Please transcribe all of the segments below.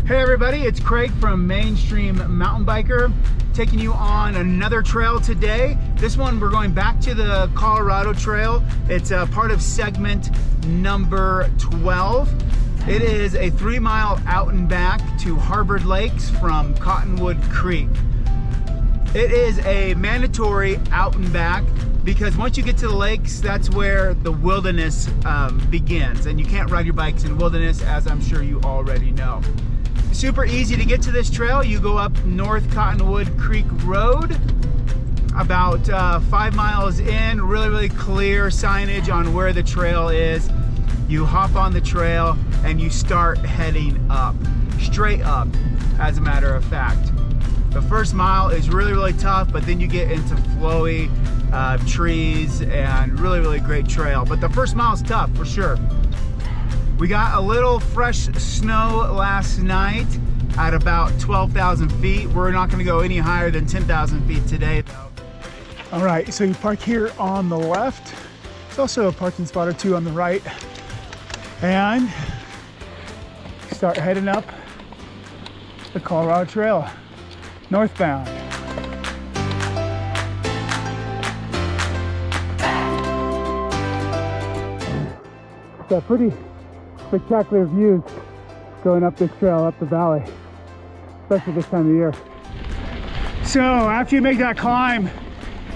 Hey everybody, it's Craig from Mainstream Mountain Biker, taking you on another trail today. This one we're going back to the Colorado Trail. It's a part of segment number 12. It is a 3-mile out and back to Harvard Lakes from Cottonwood Creek. It is a mandatory out and back because once you get to the lakes, that's where the wilderness begins, and you can't ride your bikes in wilderness, as I'm sure you already know. Super easy to get to this trail. You go up North Cottonwood Creek Road, about 5 miles in, really clear signage on where the trail is. You hop on the trail and you start heading up, straight up, as a matter of fact. The first mile is really tough, but then you get into flowy trees and really great trail. But the first mile is tough for sure. We got a little fresh snow last night at about 12,000 feet. We're not gonna go any higher than 10,000 feet today though. All right, so you park here on the left. There's also a parking spot or two on the right. And start heading up the Colorado Trail, northbound. Got pretty spectacular views going up this trail, up the valley, especially this time of year. So after you make that climb,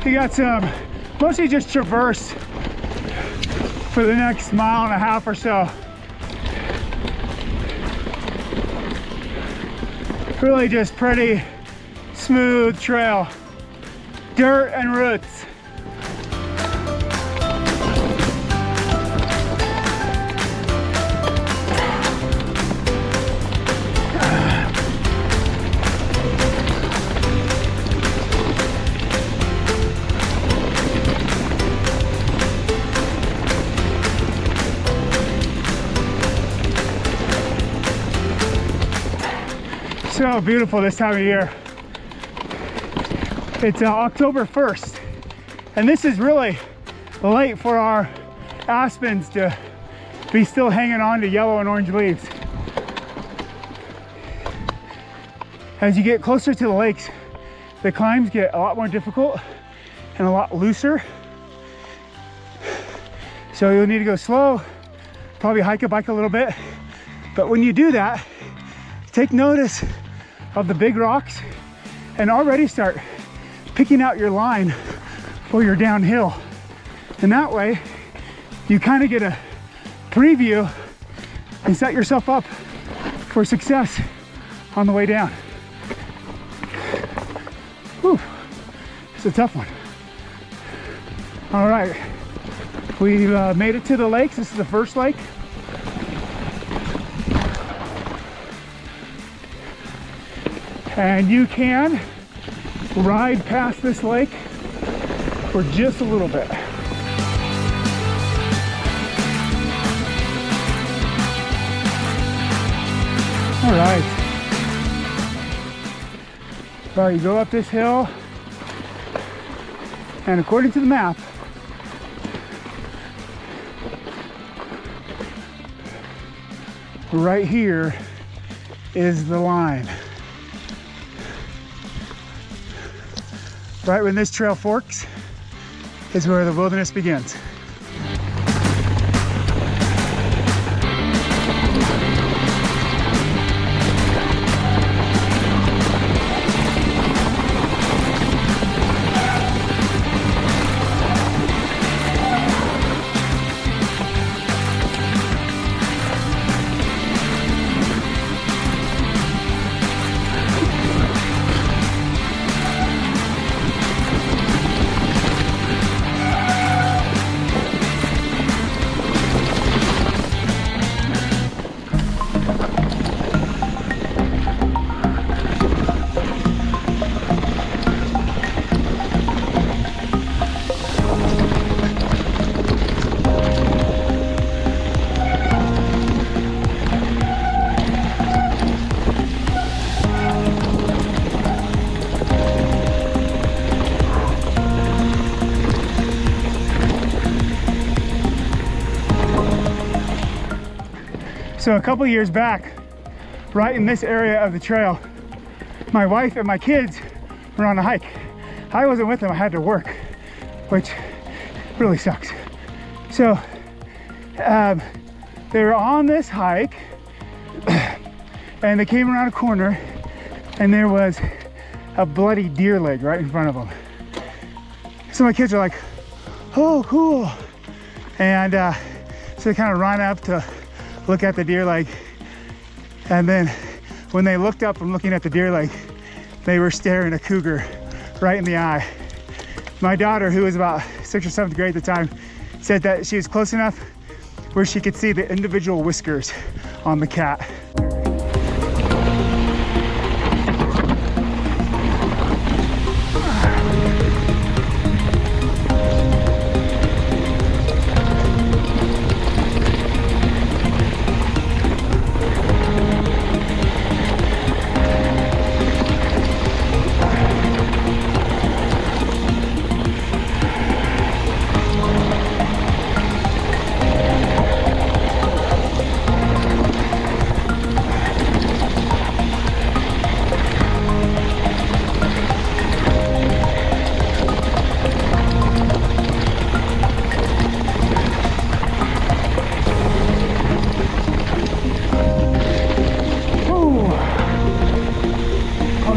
you got some mostly just traverse for the next mile and a half or so. Really just pretty smooth trail, dirt and roots. So beautiful this time of year. It's October 1st, and this is really late for our aspens to be still hanging on to yellow and orange leaves. As you get closer to the lakes, the climbs get a lot more difficult and a lot looser. So you'll need to go slow, probably hike a bike a little bit. But when you do that, take notice of the big rocks and already start picking out your line for your downhill. And that way you kind of get a preview and set yourself up for success on the way down. Whew, it's a tough one. All right, we've made it to the lakes. This is the first lake. And you can ride past this lake for just a little bit. All right. So you go up this hill, and according to the map, right here is the line. Right when this trail forks is where the wilderness begins. So a couple years back, right in this area of the trail. My wife and my kids were on a hike. I wasn't with them, I had to work, which really sucks. So they were on this hike and they came around a corner and there was a bloody deer leg right in front of them. So my kids are like, oh, cool. And so they kind of run up to look at the deer leg. And then when they looked up from looking at the deer leg, they were staring a cougar right in the eye. My daughter, who was about 6th or 7th grade at the time, said that she was close enough where she could see the individual whiskers on the cat.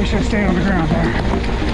Should have stayed on the ground there.